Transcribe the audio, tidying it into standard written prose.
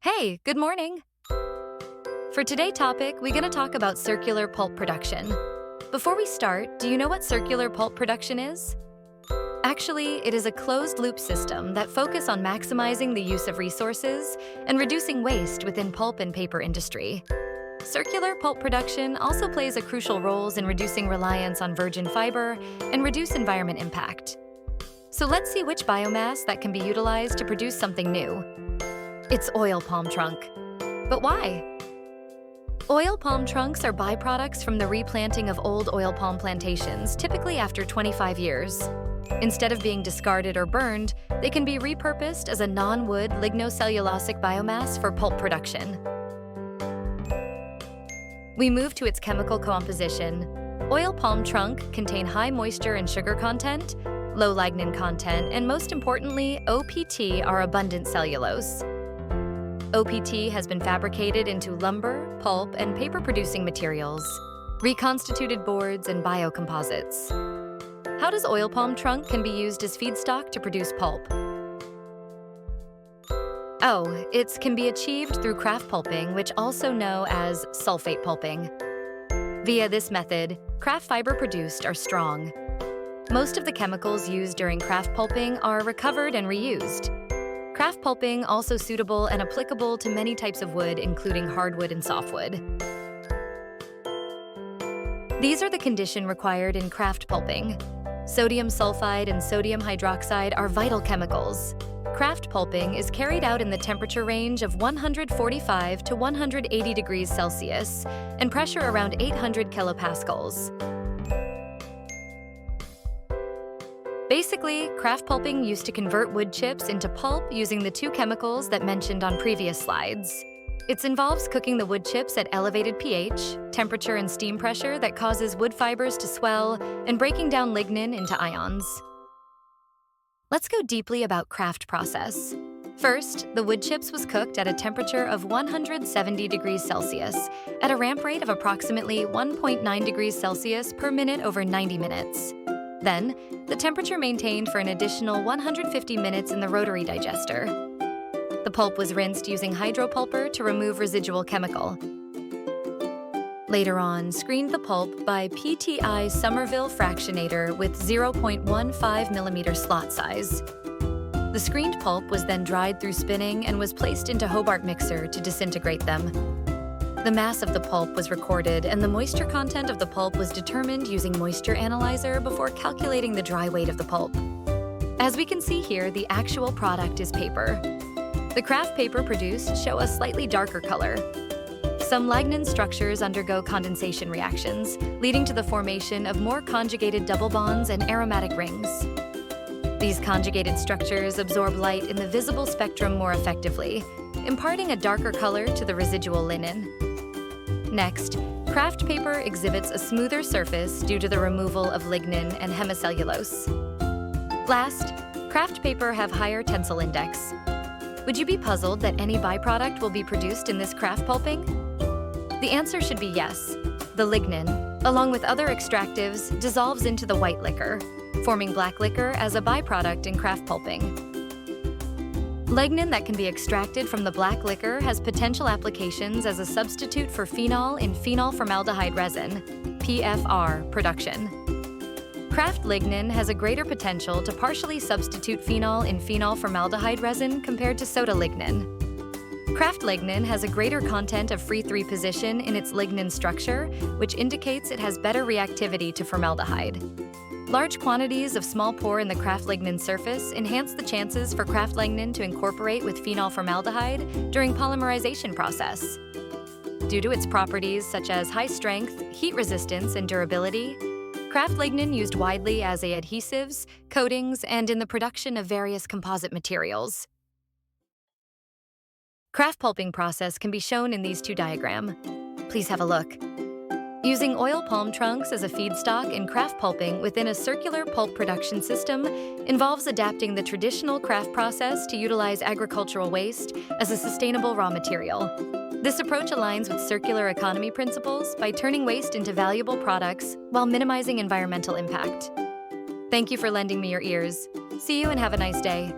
Hey, good morning. For today's topic, we're going to talk about circular pulp production. Before we start, do you know what circular pulp production is? Actually, it is a closed-loop system that focuses on maximizing the use of resources and reducing waste within pulp and paper industry. Circular pulp production also plays a crucial role in reducing reliance on virgin fiber and reduce environment impact. So let's see which biomass that can be utilized to produce something new. It's oil palm trunk. But why? Oil palm trunks are byproducts from the replanting of old oil palm plantations, typically after 25 years. Instead of being discarded or burned, they can be repurposed as a non-wood lignocellulosic biomass for pulp production. We move to its chemical composition. Oil palm trunk contain high moisture and sugar content, low lignin content, and most importantly, OPT are abundant cellulose. OPT has been fabricated into lumber, pulp, and paper-producing materials, reconstituted boards, and biocomposites. How does oil palm trunk can be used as feedstock to produce pulp? Oh, it can be achieved through Kraft pulping, which also known as sulfate pulping. Via this method, Kraft fiber produced are strong. Most of the chemicals used during Kraft pulping are recovered and reused. Kraft pulping also suitable and applicable to many types of wood, including hardwood and softwood. These are the conditions required in Kraft pulping. Sodium sulfide and sodium hydroxide are vital chemicals. Kraft pulping is carried out in the temperature range of 145 to 180 degrees Celsius and pressure around 800 kilopascals. Basically, Kraft pulping used to convert wood chips into pulp using the two chemicals that mentioned on previous slides. It involves cooking the wood chips at elevated pH, temperature and steam pressure that causes wood fibers to swell, and breaking down lignin into ions. Let's go deeply about Kraft process. First, the wood chips was cooked at a temperature of 170 degrees Celsius at a ramp rate of approximately 1.9 degrees Celsius per minute over 90 minutes. Then, the temperature maintained for an additional 150 minutes in the rotary digester. The pulp was rinsed using hydropulper to remove residual chemical. Later on, screened the pulp by PTI Somerville fractionator with 0.15 millimeter slot size. The screened pulp was then dried through spinning and was placed into Hobart mixer to disintegrate them. The mass of the pulp was recorded, and the moisture content of the pulp was determined using moisture analyzer before calculating the dry weight of the pulp. As we can see here, the actual product is paper. The Kraft paper produced show a slightly darker color. Some lignin structures undergo condensation reactions, leading to the formation of more conjugated double bonds and aromatic rings. These conjugated structures absorb light in the visible spectrum more effectively, imparting a darker color to the residual linen. Next, Kraft paper exhibits a smoother surface due to the removal of lignin and hemicellulose. Last, Kraft paper have higher tensile index. Would you be puzzled that any byproduct will be produced in this Kraft pulping? The answer should be yes. The lignin, along with other extractives, dissolves into the white liquor, forming black liquor as a byproduct in Kraft pulping. Lignin that can be extracted from the black liquor has potential applications as a substitute for phenol in phenol formaldehyde resin, PFR, production. Kraft lignin has a greater potential to partially substitute phenol in phenol formaldehyde resin compared to soda lignin. Kraft lignin has a greater content of free 3 position in its lignin structure, which indicates it has better reactivity to formaldehyde. Large quantities of small pore in the Kraft lignin surface enhance the chances for Kraft lignin to incorporate with phenol formaldehyde during polymerization process. Due to its properties such as high strength, heat resistance, and durability, Kraft lignin used widely as adhesives, coatings, and in the production of various composite materials. Kraft pulping process can be shown in these two diagrams. Please have a look. Using oil palm trunks as a feedstock in Kraft pulping within a circular pulp production system involves adapting the traditional Kraft process to utilize agricultural waste as a sustainable raw material. This approach aligns with circular economy principles by turning waste into valuable products while minimizing environmental impact. Thank you for lending me your ears. See you and have a nice day.